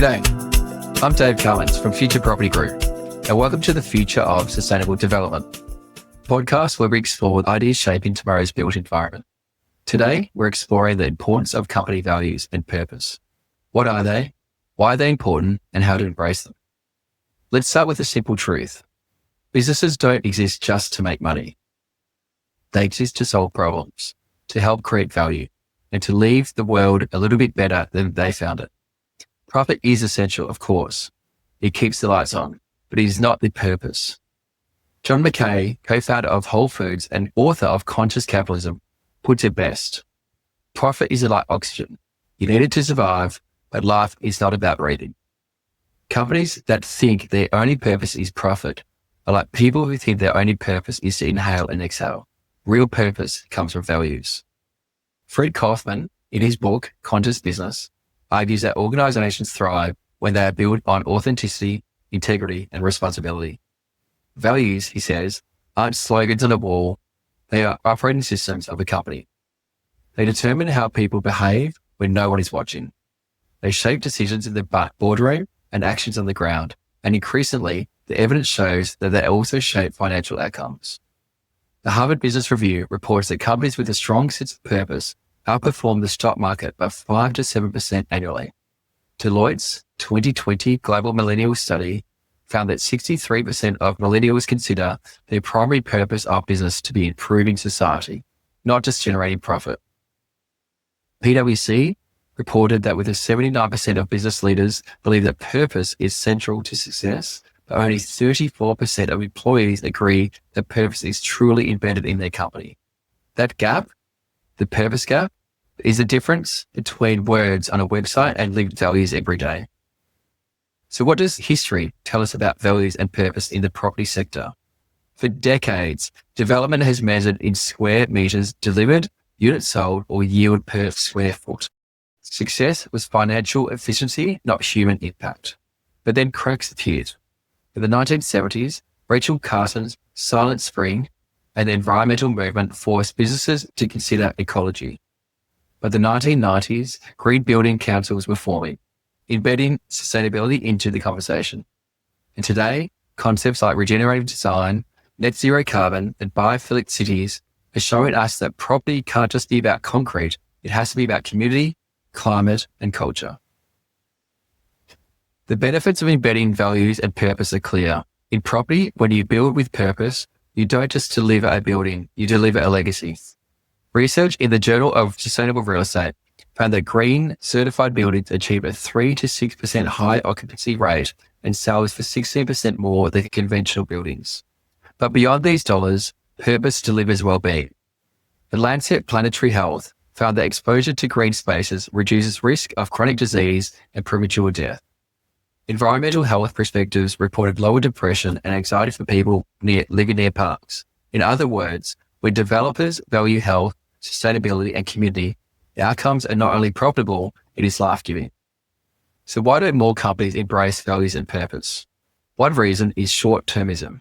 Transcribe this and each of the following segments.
G'day, I'm Dave Cummins from Future Property Group, and welcome to the Future of Sustainable Development, podcast where we explore ideas shaping tomorrow's built environment. Today, we're exploring the importance of company values and purpose. What are they? Why are they important? And how to embrace them? Let's start with a simple truth. Businesses don't exist just to make money. They exist to solve problems, to help create value, and to leave the world a little bit better than they found it. Profit is essential, of course. It keeps the lights on, but it is not the purpose. John Mackay, co-founder of Whole Foods and author of Conscious Capitalism, puts it best. Profit is like oxygen. You need it to survive, but life is not about breathing. Companies that think their only purpose is profit are like people who think their only purpose is to inhale and exhale. Real purpose comes from values. Fred Kaufman, in his book, Conscious Business, argues that organizations thrive when they are built on authenticity, integrity, and responsibility. Values, he says, aren't slogans on a wall. They are operating systems of a company. They determine how people behave when no one is watching. They shape decisions in the boardroom and actions on the ground. And increasingly, the evidence shows that they also shape financial outcomes. The Harvard Business Review reports that companies with a strong sense of purpose outperform the stock market by 5 to 7% annually. Deloitte's 2020 Global Millennial Study found that 63% of millennials consider their primary purpose of business to be improving society, not just generating profit. PwC reported that with 79% of business leaders believe that purpose is central to success, but only 34% of employees agree that purpose is truly embedded in their company. That gap, the purpose gap, is the difference between words on a website and lived values every day. So what does history tell us about values and purpose in the property sector? For decades, development has measured in square meters delivered, units sold, or yield per square foot. Success was financial efficiency, not human impact. But then cracks appeared. In the 1970s, Rachel Carson's Silent Spring and the environmental movement forced businesses to consider ecology. By the 1990s, green building councils were forming, embedding sustainability into the conversation. And today, concepts like regenerative design, net zero carbon, and biophilic cities are showing us that property can't just be about concrete, it has to be about community, climate, and culture. The benefits of embedding values and purpose are clear. In property, when you build with purpose, you don't just deliver a building, you deliver a legacy. Research in the Journal of Sustainable Real Estate found that green certified buildings achieve a 3 to 6% higher occupancy rate and sales for 16% more than conventional buildings. But beyond these dollars, purpose delivers well-being. The Lancet Planetary Health found that exposure to green spaces reduces risk of chronic disease and premature death. Environmental health perspectives reported lower depression and anxiety for people living near parks. In other words, when developers value health, sustainability, and community, the outcomes are not only profitable, it is life-giving. So why don't more companies embrace values and purpose? One reason is short-termism.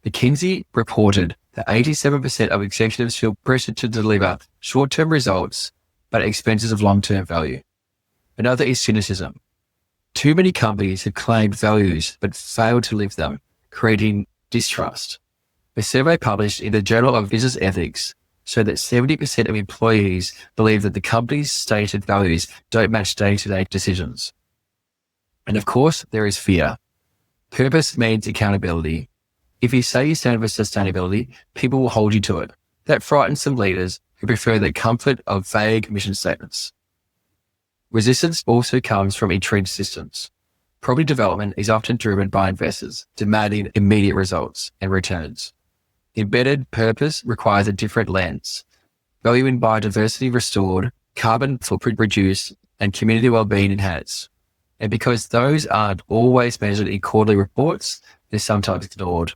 McKinsey reported that 87% of executives feel pressured to deliver short-term results, but at expenses of long-term value. Another is cynicism. Too many companies have claimed values but failed to live them, creating distrust. A survey published in the Journal of Business Ethics showed that 70% of employees believe that the company's stated values don't match day-to-day decisions. And of course, there is fear. Purpose means accountability. If you say you stand for sustainability, people will hold you to it. That frightens some leaders who prefer the comfort of vague mission statements. Resistance also comes from entrenched systems. Property development is often driven by investors demanding immediate results and returns. Embedded purpose requires a different lens. Value in biodiversity restored, carbon footprint reduced, and community well-being enhanced. And because those aren't always measured in quarterly reports, they're sometimes ignored.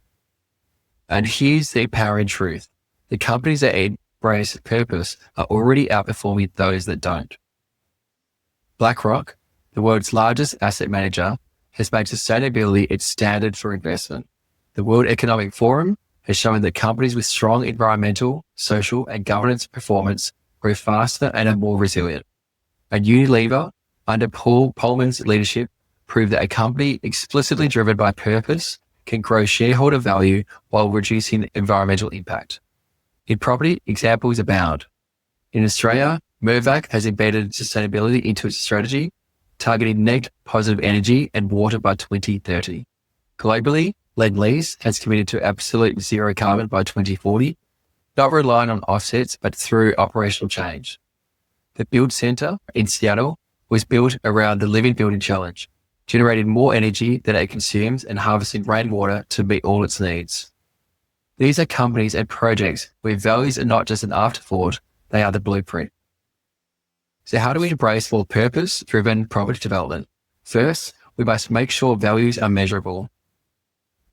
And here's the empowering truth. The companies that embrace purpose are already outperforming those that don't. BlackRock, the world's largest asset manager, has made sustainability its standard for investment. The World Economic Forum has shown that companies with strong environmental, social, and governance performance grow faster and are more resilient. And Unilever, under Paul Polman's leadership, prove that a company explicitly driven by purpose can grow shareholder value while reducing environmental impact. In property, examples abound. In Australia, Mirvac has embedded sustainability into its strategy, targeting net positive energy and water by 2030. Globally, Lend-Lease has committed to absolute zero carbon by 2040, not relying on offsets, but through operational change. The Build Centre in Seattle was built around the Living Building Challenge, generating more energy than it consumes and harvesting rainwater to meet all its needs. These are companies and projects where values are not just an afterthought, they are the blueprint. So how do we embrace more purpose-driven property development? First, we must make sure values are measurable.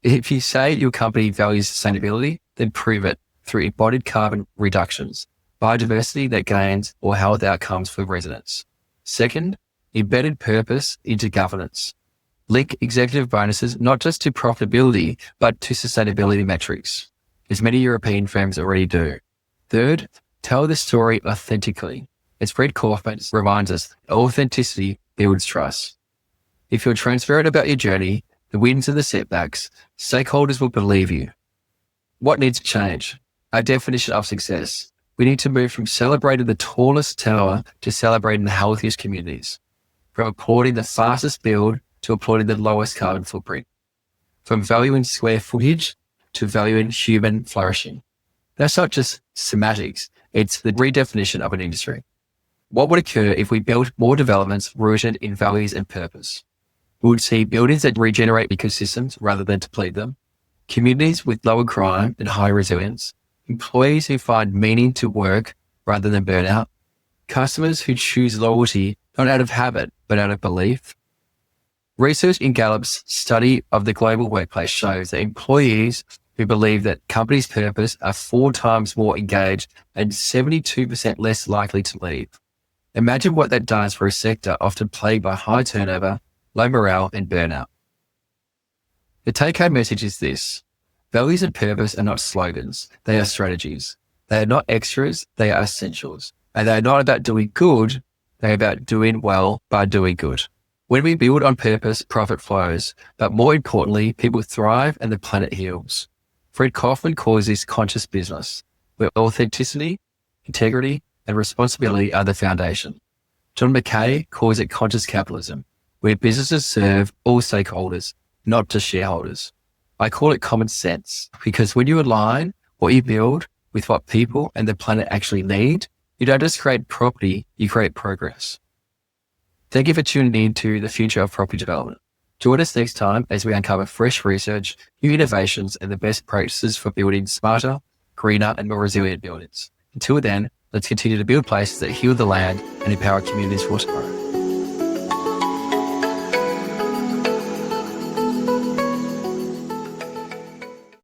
If you say your company values sustainability, then prove it through embodied carbon reductions, biodiversity that gains, or health outcomes for residents. Second, embedded purpose into governance. Link executive bonuses not just to profitability, but to sustainability metrics, as many European firms already do. Third, tell the story authentically. As Fred Kaufman reminds us, authenticity builds trust. If you're transparent about your journey, the wins and the setbacks, stakeholders will believe you. What needs to change? Our definition of success. We need to move from celebrating the tallest tower to celebrating the healthiest communities, from applauding the fastest build to applauding the lowest carbon footprint, from valuing square footage to valuing human flourishing. That's not just semantics, it's the redefinition of an industry. What would occur if we built more developments rooted in values and purpose? We would see buildings that regenerate ecosystems rather than deplete them, communities with lower crime and high resilience, employees who find meaning to work rather than burnout, customers who choose loyalty not out of habit, but out of belief. Research in Gallup's study of the global workplace shows that employees who believe that company's purpose are 4 times more engaged and 72% less likely to leave. Imagine what that does for a sector often plagued by high turnover, low morale, and burnout. The take-home message is this: values and purpose are not slogans, they are strategies. They are not extras, they are essentials. And they are not about doing good, they are about doing well by doing good. When we build on purpose, profit flows, but more importantly, people thrive and the planet heals. Fred Kaufman calls this conscious business, where authenticity, integrity, and responsibility are the foundation. John Mackay calls it conscious capitalism, where businesses serve all stakeholders, not just shareholders. I call it common sense, because when you align what you build with what people and the planet actually need, you don't just create property, you create progress. Thank you for tuning in to the future of property development. Join us next time as we uncover fresh research, new innovations, and the best practices for building smarter, greener, and more resilient buildings. Until then, let's continue to build places that heal the land and empower communities for tomorrow.